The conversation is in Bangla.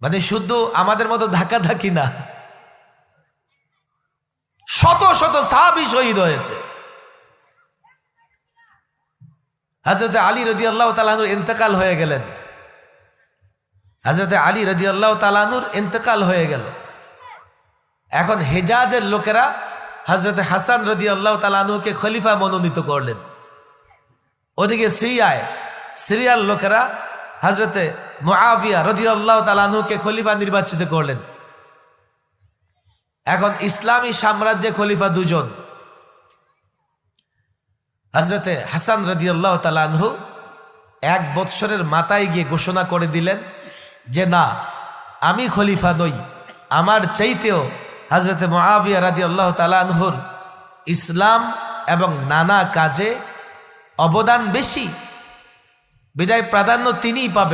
মানে শুধু আমাদের মতো ধাক্কাধাক্কি না, শত শত সাহাবী শহীদ হয়েছে। হযরত আলী রাদিয়াল্লাহু তাআলা আনহুর ইন্তেকাল হয়ে গেলেন। হযরত আলী রাদিয়াল্লাহু তাআলা আনহুর ইন্তেকাল হয়ে গেল। এখন হেজাজের লোকেরা হযরত হাসান রাদিয়াল্লাহু তাআলা আনহুকে খলিফা মনোনীত করলেন। ওদিকে সিরিয়ার লোকেরা হযরত মুআবিয়া রাদিয়াল্লাহু তাআলা আনহুকে খলিফা নির্বাচিত করলেন। এখন ইসলামী সাম্রাজ্যে খলিফা দুজন। হযরত হাসান রাদিয়াল্লাহু তাআলা আনহু 1 বৎসরের মাথায় গিয়ে ঘোষণা করে দিলেন যে না, আমি খলিফা নই, আমার চাইতেও হযরত মুআবিয়া রাদিয়াল্লাহু তাআলা আনহুর ইসলাম এবং নানা কাজে অবদান বেশি, বিদায় প্রাধান্য তিনিই পাবেন।